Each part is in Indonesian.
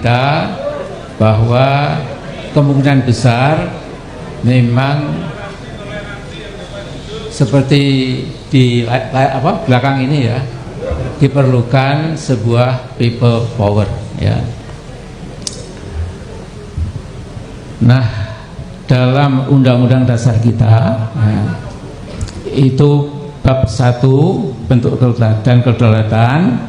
kita bahwa kemungkinan besar memang seperti di belakang ini ya, diperlukan sebuah people power ya. Nah, dalam Undang-Undang Dasar kita itu bab 1 bentuk dan kedaulatan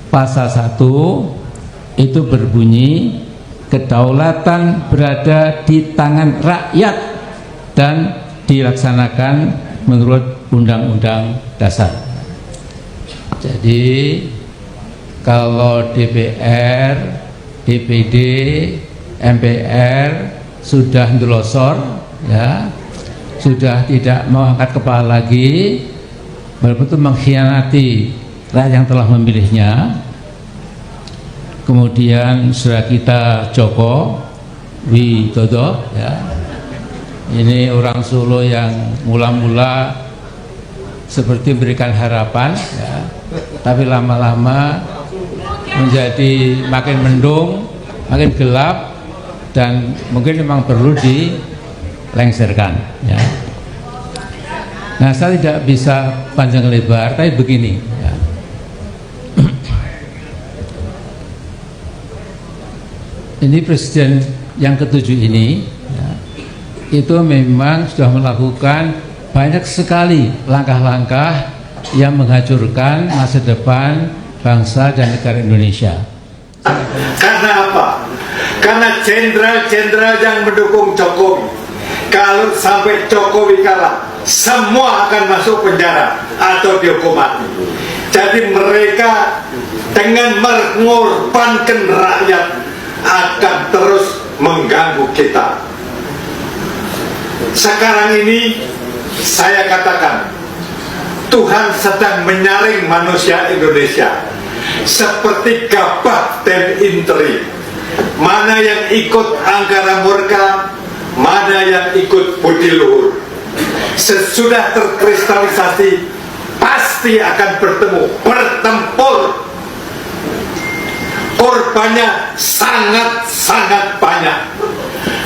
pasal 1 itu berbunyi kedaulatan berada di tangan rakyat dan dilaksanakan menurut Undang-Undang Dasar. Jadi kalau DPR, DPD, MPR sudah ndelosor ya, sudah tidak mau angkat kepala lagi, betul-betul mengkhianati rakyat yang telah memilihnya. Kemudian saudara kita Joko Widodo ya, ini orang Solo yang mula-mula seperti memberikan harapan ya, tapi lama-lama menjadi makin mendung, makin gelap, dan mungkin memang perlu dilengserkan ya. Nah, saya tidak bisa panjang lebar, tapi begini ya. Ini presiden yang ke-7 ini ya, itu memang sudah melakukan banyak sekali langkah-langkah yang menghancurkan masa depan bangsa dan negara Indonesia. Karena apa? Karena jenderal-jenderal yang mendukung Jokowi, kalau sampai Jokowi kalah, semua akan masuk penjara atau dihukum mati. Jadi mereka dengan mengorbankan rakyat akan terus mengganggu kita. Sekarang ini saya katakan, Tuhan sedang menyaring manusia Indonesia seperti gabah dan interi. Mana yang ikut angkara murka, mana yang ikut budi luhur. Sesudah terkristalisasi pasti akan bertemu, bertempur. Korbannya sangat-sangat banyak.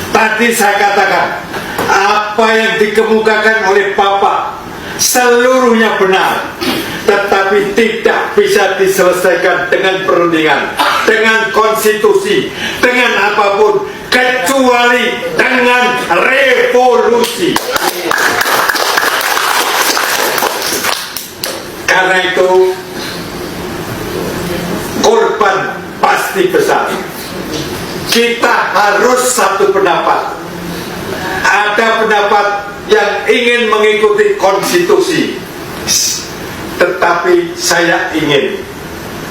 Tadi saya katakan, apa yang dikemukakan oleh Bapak seluruhnya benar, tetapi tidak bisa diselesaikan dengan perundingan, dengan konstitusi, dengan apapun, kecuali dengan revolusi. Karena itu korban pasti besar. Kita harus satu pendapat. Ada pendapat yang ingin mengikuti konstitusi, tetapi saya ingin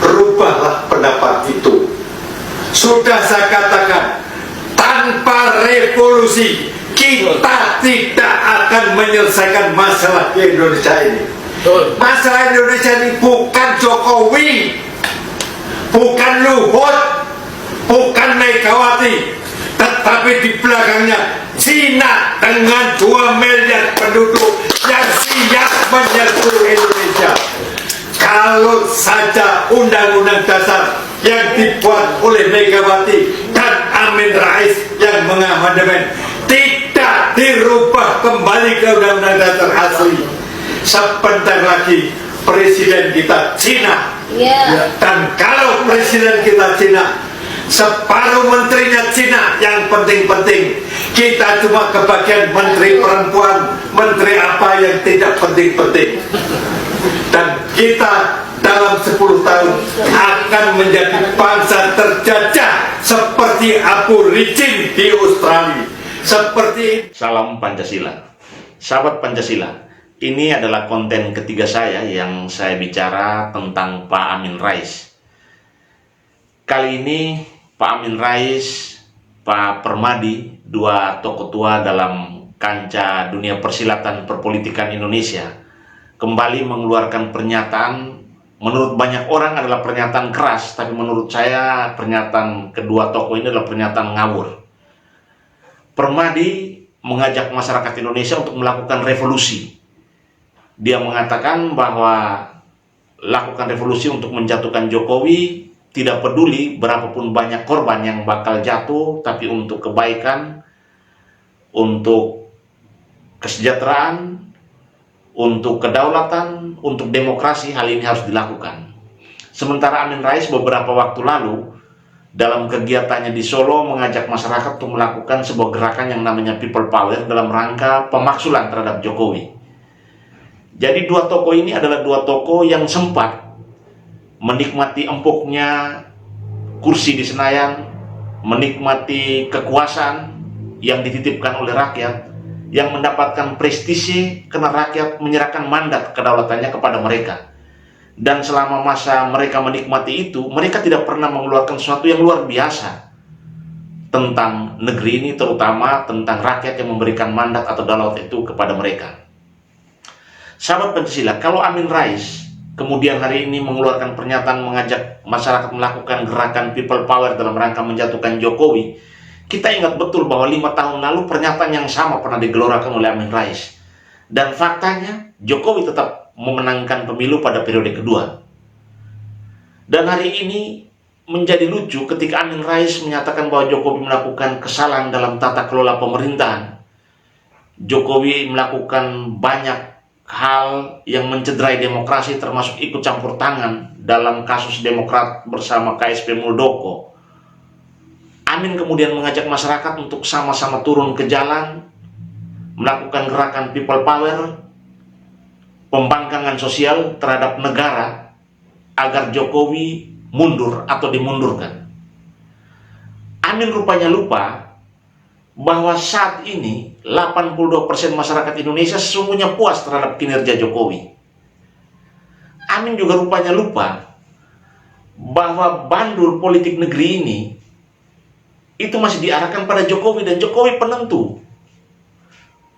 rubahlah pendapat itu. Sudah saya katakan, tanpa revolusi kita tidak akan menyelesaikan masalah di Indonesia ini. Masalah Indonesia ini bukan Jokowi, bukan Luhut, bukan Megawati, tetapi di belakangnya Cina dengan 2 miliar penduduk yang siap menyerbu Indonesia. Kalau saja Undang-Undang Dasar yang dibuat oleh Megawati dan Amin Rais yang mengamandemen tidak dirubah kembali ke Undang-Undang Dasar asli, sebentar lagi presiden kita Cina. Dan kalau presiden kita Cina, separuh menterinya Cina yang penting-penting, kita cuma kebagian menteri perempuan, menteri apa yang tidak penting-penting. Dan kita dalam 10 tahun akan menjadi bangsa terjajah seperti aborigin di Australia. Seperti Salam Pancasila. Sahabat Pancasila, ini adalah konten ketiga saya yang saya bicara tentang Pak Amin Rais. Kali ini Pak Amin Rais, Pak Permadi, dua tokoh tua dalam kancah dunia persilatan perpolitikan Indonesia, kembali mengeluarkan pernyataan, menurut banyak orang adalah pernyataan keras, tapi menurut saya pernyataan kedua tokoh ini adalah pernyataan ngawur. Permadi mengajak masyarakat Indonesia untuk melakukan revolusi. Dia mengatakan bahwa lakukan revolusi untuk menjatuhkan Jokowi, tidak peduli berapapun banyak korban yang bakal jatuh, tapi untuk kebaikan, untuk kesejahteraan, untuk kedaulatan, untuk demokrasi, hal ini harus dilakukan. Sementara Amin Rais beberapa waktu lalu dalam kegiatannya di Solo mengajak masyarakat untuk melakukan sebuah gerakan yang namanya People Power dalam rangka pemaksulan terhadap Jokowi. Jadi dua tokoh ini adalah dua tokoh yang sempat menikmati empuknya kursi di Senayan, menikmati kekuasaan yang dititipkan oleh rakyat, yang mendapatkan prestise karena rakyat menyerahkan mandat kedaulatannya kepada mereka. Dan selama masa mereka menikmati itu, mereka tidak pernah mengeluarkan sesuatu yang luar biasa tentang negeri ini, terutama tentang rakyat yang memberikan mandat atau daulat itu kepada mereka. Sahabat Pancasila, kalau Amin Rais kemudian hari ini mengeluarkan pernyataan mengajak masyarakat melakukan gerakan People Power dalam rangka menjatuhkan Jokowi, kita ingat betul bahwa 5 tahun lalu pernyataan yang sama pernah digelorkan oleh Amin Rais. Dan faktanya, Jokowi tetap memenangkan pemilu pada periode kedua. Dan hari ini menjadi lucu ketika Amin Rais menyatakan bahwa Jokowi melakukan kesalahan dalam tata kelola pemerintahan. Jokowi melakukan banyak hal yang mencederai demokrasi, termasuk ikut campur tangan dalam kasus Demokrat bersama KSP Muldoko. Amin kemudian mengajak masyarakat untuk sama-sama turun ke jalan, melakukan gerakan People Power, pembangkangan sosial terhadap negara agar Jokowi mundur atau dimundurkan. Amin rupanya lupa bahwa saat ini 82% masyarakat Indonesia sesungguhnya puas terhadap kinerja Jokowi. Amin juga rupanya lupa bahwa bandul politik negeri ini itu masih diarahkan pada Jokowi, dan Jokowi penentu.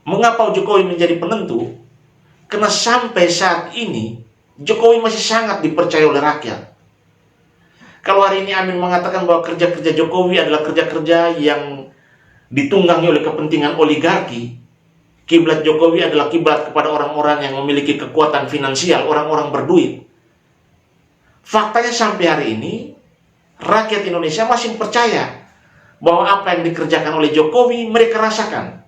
Mengapa Jokowi menjadi penentu? Karena sampai saat ini Jokowi masih sangat dipercaya oleh rakyat. Kalau hari ini Amin mengatakan bahwa kerja-kerja Jokowi adalah kerja-kerja yang ditunggangi oleh kepentingan oligarki, kiblat Jokowi adalah kiblat kepada orang-orang yang memiliki kekuatan finansial, orang-orang berduit. Faktanya sampai hari ini rakyat Indonesia masih percaya bahwa apa yang dikerjakan oleh Jokowi mereka rasakan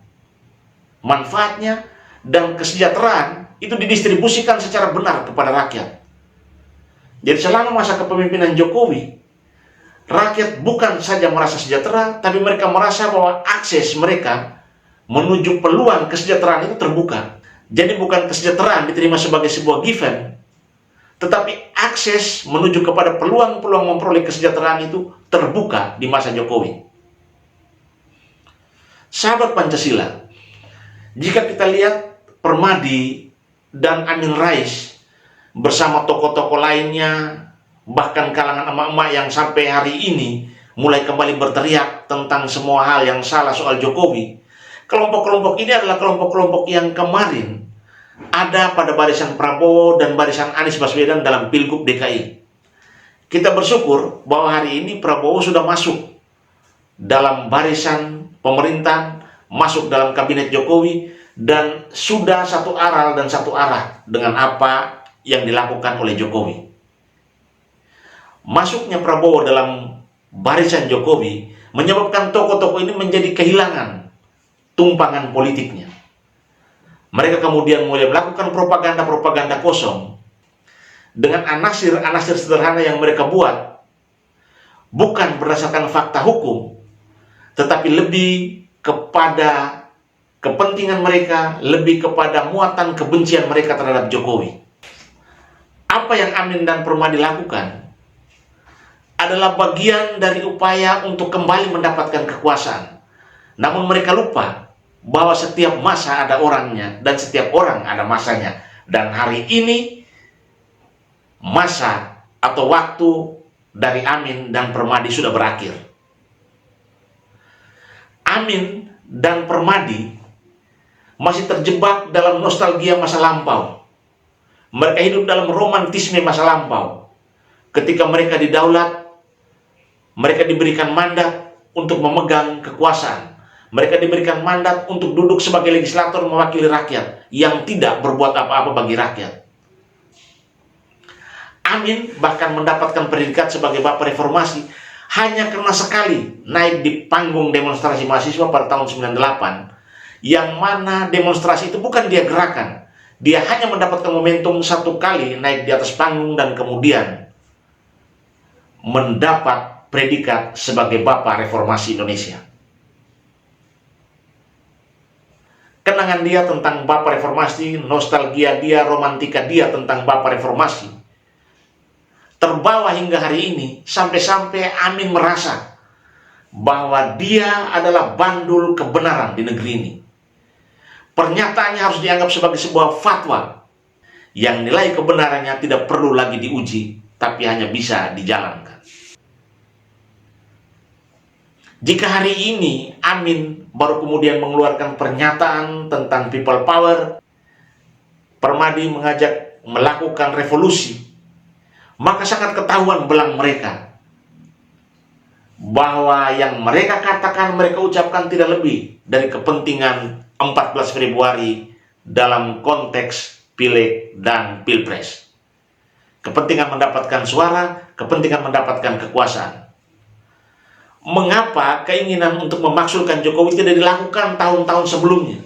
manfaatnya, dan kesejahteraan itu didistribusikan secara benar kepada rakyat. Jadi selama masa kepemimpinan Jokowi, rakyat bukan saja merasa sejahtera, tapi mereka merasa bahwa akses mereka menuju peluang kesejahteraan itu terbuka. Jadi bukan kesejahteraan diterima sebagai sebuah given, tetapi akses menuju kepada peluang-peluang memperoleh kesejahteraan itu terbuka di masa Jokowi. Sahabat Pancasila, jika kita lihat Permadi dan Amin Rais bersama tokoh-tokoh lainnya, bahkan kalangan emak-emak yang sampai hari ini mulai kembali berteriak tentang semua hal yang salah soal Jokowi, kelompok-kelompok ini adalah kelompok-kelompok yang kemarin ada pada barisan Prabowo dan barisan Anies Baswedan dalam Pilgub DKI. Kita bersyukur bahwa hari ini Prabowo sudah masuk dalam barisan pemerintahan, masuk dalam kabinet Jokowi, dan sudah satu aral dan satu arah dengan apa yang dilakukan oleh Jokowi. Masuknya Prabowo dalam barisan Jokowi menyebabkan tokoh-tokoh ini menjadi kehilangan tumpangan politiknya. Mereka kemudian mulai melakukan propaganda-propaganda kosong dengan anasir-anasir sederhana yang mereka buat, bukan berdasarkan fakta hukum, tetapi lebih kepada kepentingan mereka, lebih kepada muatan kebencian mereka terhadap Jokowi. Apa yang Amin dan Permadi lakukan adalah bagian dari upaya untuk kembali mendapatkan kekuasaan. Namun mereka lupa bahwa setiap masa ada orangnya dan setiap orang ada masanya. Dan hari ini masa atau waktu dari Amin dan Permadi sudah berakhir. Amin dan Permadi masih terjebak dalam nostalgia masa lampau. Mereka hidup dalam romantisme masa lampau. Ketika mereka didaulat, mereka diberikan mandat untuk memegang kekuasaan. Mereka diberikan mandat untuk duduk sebagai legislator mewakili rakyat yang tidak berbuat apa-apa bagi rakyat. Amin bahkan mendapatkan predikat sebagai Bapak Reformasi hanya karena sekali naik di panggung demonstrasi mahasiswa pada tahun 98, yang mana demonstrasi itu bukan dia gerakan, dia hanya mendapatkan momentum satu kali naik di atas panggung dan kemudian mendapat predikat sebagai Bapak Reformasi Indonesia. Kenangan dia tentang Bapak Reformasi, nostalgia dia, romantika dia tentang Bapak Reformasi terbawa hingga hari ini, sampai-sampai Amin merasa bahwa dia adalah bandul kebenaran di negeri ini. Pernyataannya harus dianggap sebagai sebuah fatwa yang nilai kebenarannya tidak perlu lagi diuji, tapi hanya bisa dijalankan. Jika hari ini Amin baru kemudian mengeluarkan pernyataan tentang people power, Permadi mengajak melakukan revolusi, maka sangat ketahuan belang mereka bahwa yang mereka katakan, mereka ucapkan tidak lebih dari kepentingan 14 Februari dalam konteks pileg dan pilpres. Kepentingan mendapatkan suara, kepentingan mendapatkan kekuasaan. Mengapa keinginan untuk memaksulkan Jokowi tidak dilakukan tahun-tahun sebelumnya?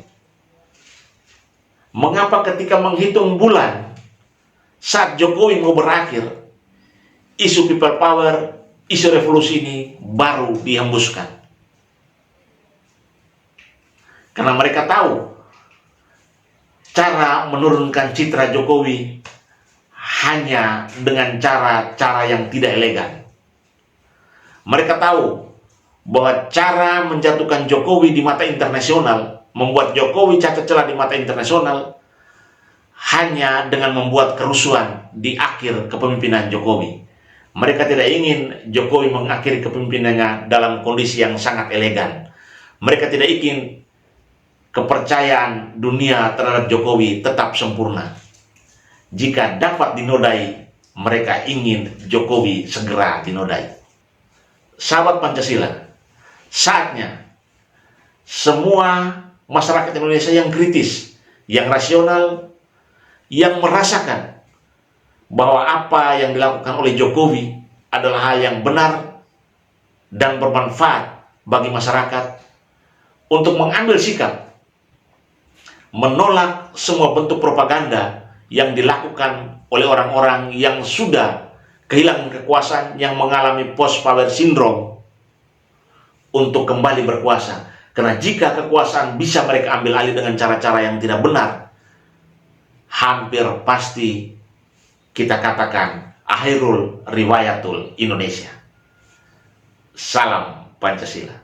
Mengapa ketika menghitung bulan saat Jokowi mau berakhir, isu people power, isu revolusi ini baru dihembuskan? Karena mereka tahu cara menurunkan citra Jokowi hanya dengan cara-cara yang tidak elegan. Mereka tahu bahwa cara menjatuhkan Jokowi di mata internasional, membuat Jokowi cacat celah di mata internasional, hanya dengan membuat kerusuhan di akhir kepemimpinan Jokowi. Mereka tidak ingin Jokowi mengakhiri kepemimpinannya dalam kondisi yang sangat elegan. Mereka tidak ingin kepercayaan dunia terhadap Jokowi tetap sempurna. Jika dapat dinodai, mereka ingin Jokowi segera dinodai. Sahabat Pancasila, saatnya semua masyarakat Indonesia yang kritis, yang rasional, yang merasakan bahwa apa yang dilakukan oleh Jokowi adalah hal yang benar dan bermanfaat bagi masyarakat, untuk mengambil sikap menolak semua bentuk propaganda yang dilakukan oleh orang-orang yang sudah kehilangan kekuasaan, yang mengalami post power syndrome, untuk kembali berkuasa. Karena jika kekuasaan bisa mereka ambil alih dengan cara-cara yang tidak benar, hampir pasti kita katakan akhirul riwayatul Indonesia. Salam Pancasila.